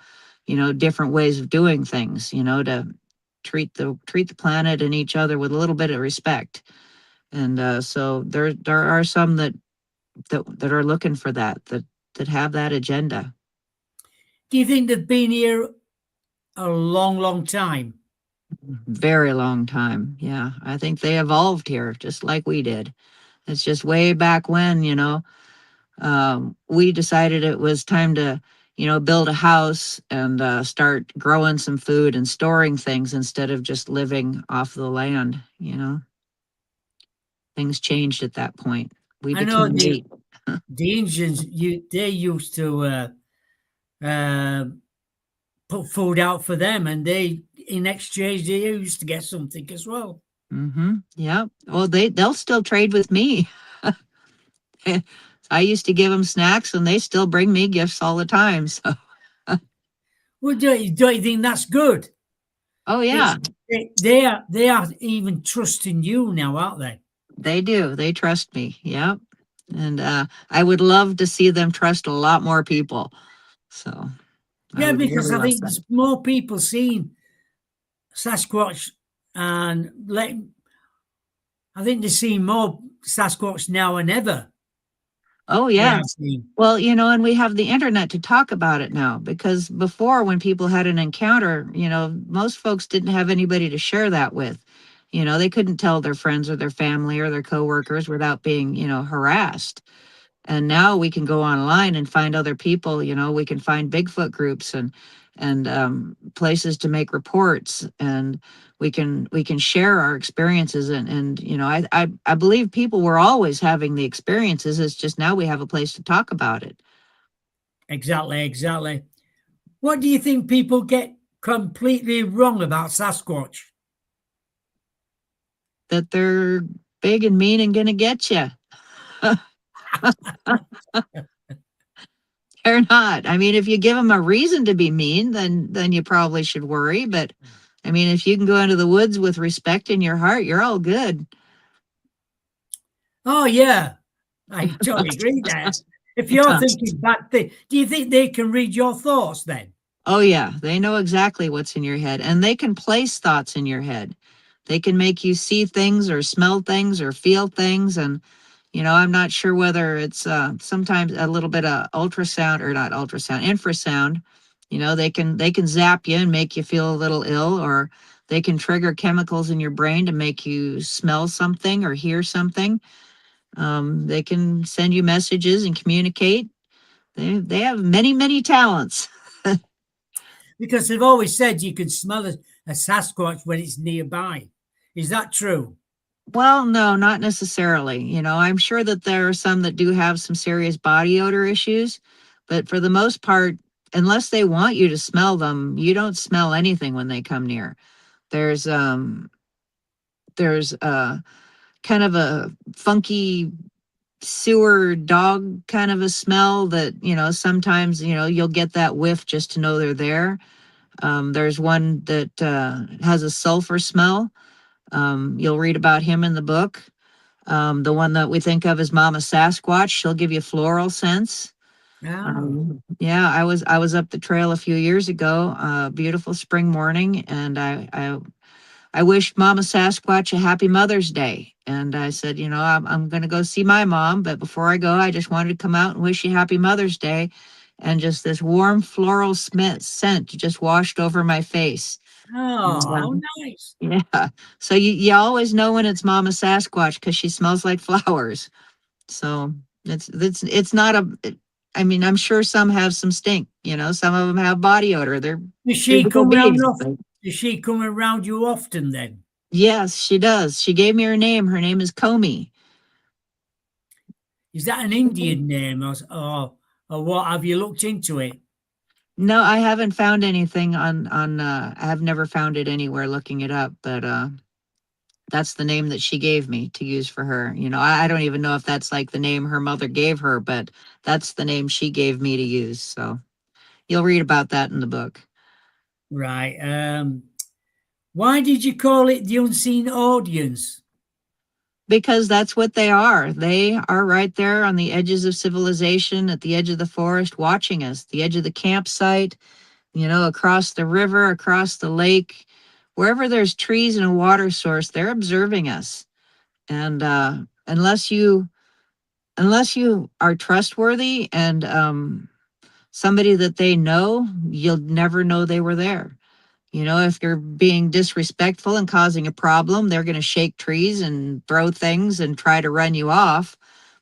S2: different ways of doing things, to treat the planet and each other with a little bit of respect. And so there are some that are looking for that have that agenda.
S1: Do you think they've been here a long, long time?
S2: Very long time. Yeah, I think they evolved here just like we did. It's just way back when, we decided it was time to, build a house and start growing some food and storing things instead of just living off the land. Things changed at that point. We
S1: I know
S2: became meat.
S1: the Indians, they used to uh, put food out for them, and they, in exchange, they used to get something as well.
S2: Yeah. Well, they'll still trade with me. I used to give them snacks, and they still bring me gifts all the time. So,
S1: Well, don't you think that's good?
S2: oh
S1: It's
S2: yeah,
S1: they are even trusting you now, aren't they?
S2: they do. They trust me. Yep. And I would love to see them trust a lot more people. So I
S1: Yeah,
S2: would
S1: because
S2: really
S1: I
S2: love
S1: think
S2: that.
S1: there's more people seeing Sasquatch, and I think they're seeing more Sasquatch now than ever.
S2: Oh
S1: They
S2: yeah.
S1: are seeing.
S2: Well, and we have the internet to talk about it now, because before, when people had an encounter, most folks didn't have anybody to share that with. They couldn't tell their friends or their family or their coworkers without being, harassed. And now we can go online and find other people. We can find Bigfoot groups and places to make reports, and we can share our experiences. And I believe people were always having the experiences. It's just now we have a place to talk about it.
S1: Exactly, exactly. What do you think people get completely wrong about Sasquatch?
S2: That they're Big and mean and gonna get you. They're not. I mean, if you give them a reason to be mean, then you probably should worry. But I mean, if you can go into the woods with respect in your heart, you're all good.
S1: Oh yeah, I totally agree there. If you're
S2: Yeah.
S1: thinking bad thing, do you think they can read your thoughts then?
S2: Oh yeah, they know exactly what's in your head, and they can place thoughts in your head. They can make you see things or smell things or feel things. And I'm not sure whether it's sometimes a little bit of ultrasound, or not ultrasound, infrasound. They can zap you and make you feel a little ill, or they can trigger chemicals in your brain to make you smell something or hear something. They can send you messages and communicate. They have many, many talents.
S1: Because they've always said you can smell a Sasquatch when it's nearby. Is that true?
S2: Well, no, not necessarily. I'm sure that there are some that do have some serious body odor issues, but for the most part, unless they want you to smell them, you don't smell anything when they come near. There's kind of a funky sewer dog kind of a smell that, sometimes, you'll get that whiff just to know they're there. There's one that has a sulfur smell. You'll read about him in the book. The one that we think of as Mama Sasquatch, she'll give you floral scents.
S1: Oh,
S2: Yeah, I was up the trail a few years ago, beautiful spring morning, and I wished Mama Sasquatch a happy Mother's Day. And I said, I'm going to go see my mom, but before I go, I just wanted to come out and wish you happy Mother's Day. And just this warm floral scent just washed over my face. And,
S1: oh, how nice.
S2: yeah. So you always know when it's Mama Sasquatch because she smells like flowers. So it's not I mean, I'm sure some have some stink. Some of them have body odor. They're
S1: Does she
S2: physical
S1: come round
S2: beings.
S1: off? Does she come around you often then?
S2: Yes, she does. She gave me her name. Her name is Comey.
S1: Is that an Indian name or what? Have you looked into it?
S2: No, I haven't found anything on I have never found it anywhere looking it up, but that's the name that she gave me to use for her. I don't even know if that's like the name her mother gave her, but that's the name she gave me to use. So you'll read about that in the book.
S1: Right. Why did you call it the unseen audience?
S2: Because that's what they are. They are right there on the edges of civilization, at the edge of the forest, watching us, the edge of the campsite, across the river, across the lake, wherever there's trees and a water source, they're observing us. And unless you are trustworthy and somebody that they know, you'll never know they were there. If you're being disrespectful and causing a problem, they're going to shake trees and throw things and try to run you off,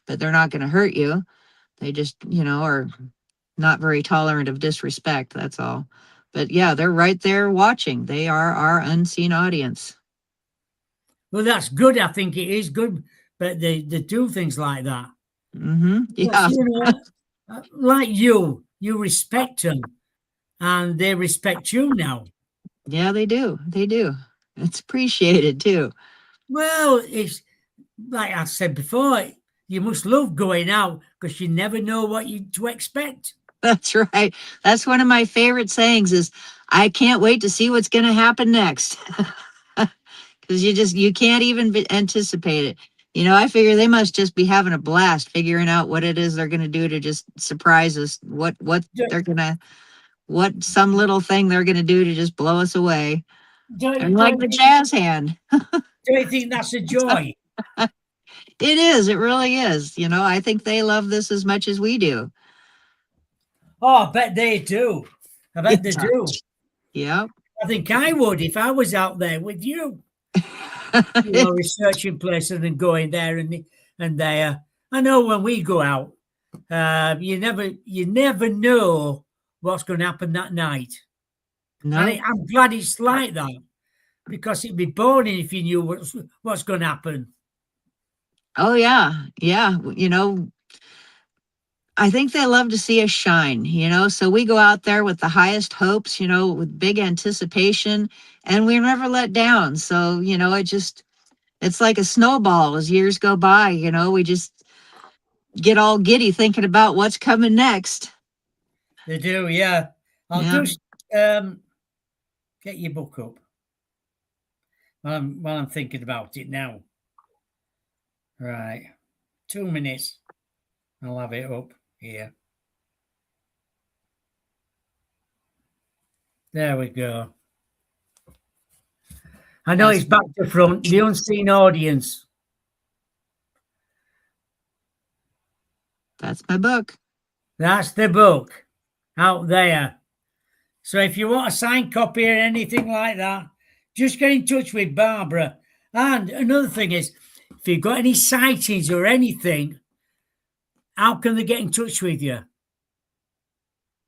S2: but they're not going to hurt you. They just, are not very tolerant of disrespect. That's all. But yeah, they're right there watching. They are our unseen audience.
S1: Well, that's good. I think it is good, but they do things like that. Because
S2: Yeah.
S1: like you respect them, and they respect you now.
S2: Yeah, they do. They do. It's appreciated too.
S1: Well, it's like I said before. You must love going out because you never know what you to expect.
S2: That's right. That's one of my favorite sayings is I can't wait to see what's going to happen next. Because you can't even anticipate it. I figure they must just be having a blast figuring out what it is they're going to do to just surprise us.
S1: Do,
S2: What some little thing they're going to do to just blow us away.
S1: do,
S2: And like
S1: do,
S2: the
S1: you-
S2: jazz hand.
S1: do you think that's a joy?
S2: It is. It really is. I think they love this as much as we do.
S1: Oh, I bet they do. I bet they
S2: Yeah.
S1: do.
S2: Yep.
S1: I think I would if I was out there with you. Researching places and going there and there. I know when we go out, you never know what's going to happen that night, and
S2: No.
S1: I'm glad it's like that because it'd be boring if you knew what's going to happen.
S2: Oh yeah. Yeah. I think they love to see us shine, so we go out there with the highest hopes, with big anticipation, and we're never let down. So, it's like a snowball as years go by. We just get all giddy thinking about what's coming next.
S1: They do, yeah. I'll
S2: Yeah.
S1: just get your book up while I'm thinking about it now. Right. 2 minutes. I'll have it up here. There we go. I know it's back to front, the unseen audience.
S2: That's my book.
S1: That's the book out there. So if you want a signed copy or anything like that, just get in touch with Barbara. And another thing is, if you've got any sightings or anything, how can they get in touch with you?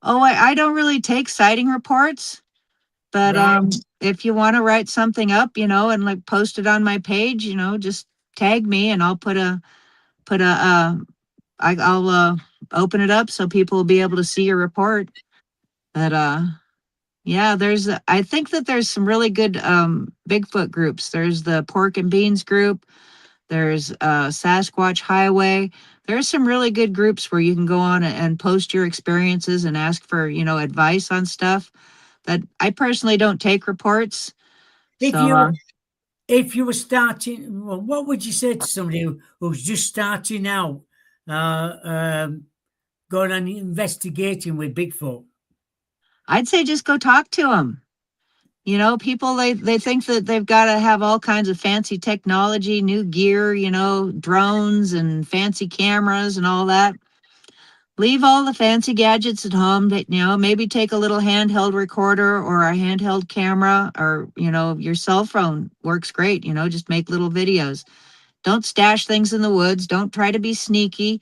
S2: Oh, I don't really take sighting reports, but
S1: Right.
S2: if you want to write something up, and like post it on my page, just tag me and I'll I'll open it up so people will be able to see your report. But yeah, I think that there's some really good Bigfoot groups. There's the Pork and Beans group. There's Sasquatch Highway. There's some really good groups where you can go on and post your experiences and ask for, advice on stuff. That I personally don't take reports.
S1: If
S2: So
S1: you if you were starting, well, what would you say to somebody who's just starting out, going and investigating with Bigfoot?
S2: I'd say just go talk to them. People, they think that they've got to have all kinds of fancy technology, new gear, drones and fancy cameras and all that. Leave all the fancy gadgets at home. That maybe take a little handheld recorder or a handheld camera, or your cell phone works great. Just make little videos. Don't stash things in the woods. Don't try to be sneaky.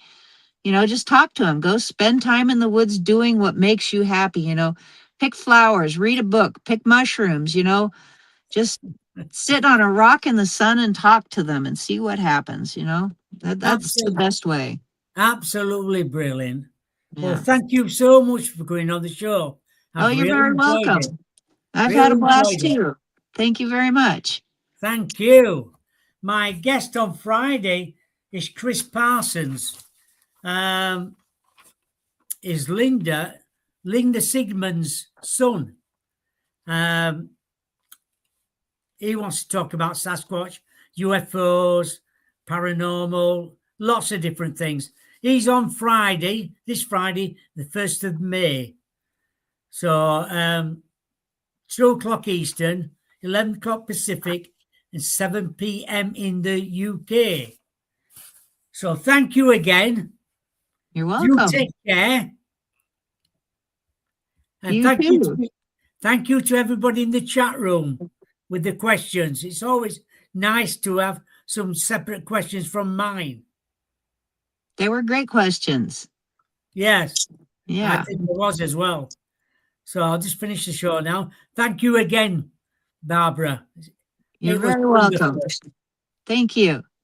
S2: Just talk to them. Go spend time in the woods doing what makes you happy. Pick flowers, read a book, pick mushrooms. Just sit on a rock in the sun and talk to them and see what happens. That's the
S1: Absolutely,
S2: best way.
S1: absolutely brilliant. Well,
S2: Yeah.
S1: thank you so much for going on the show.
S2: Oh,
S1: I've
S2: you're
S1: really
S2: very
S1: enjoyed it.
S2: welcome. I've had a
S1: Really
S2: blast
S1: enjoyed it.
S2: too. Thank you very much.
S1: Thank you. My guest on Friday is Chris Parsons. Is Linda Sigmund's son. He wants to talk about Sasquatch, UFOs, paranormal, lots of different things. He's on this Friday, the 1st of May. So 2 o'clock Eastern, 11 o'clock Pacific, and 7 p.m. in the UK. So thank you again.
S2: You're
S1: You
S2: welcome.
S1: take care. And
S2: You too.
S1: thank you to everybody in the chat room with the questions. It's always nice to have some separate questions from mine.
S2: They were great questions.
S1: Yes, I
S2: Yeah.
S1: think there was as well. So I'll just finish the show now. Thank you again, Barbara.
S2: You're
S1: It was
S2: very
S1: wonderful.
S2: welcome. Thank you.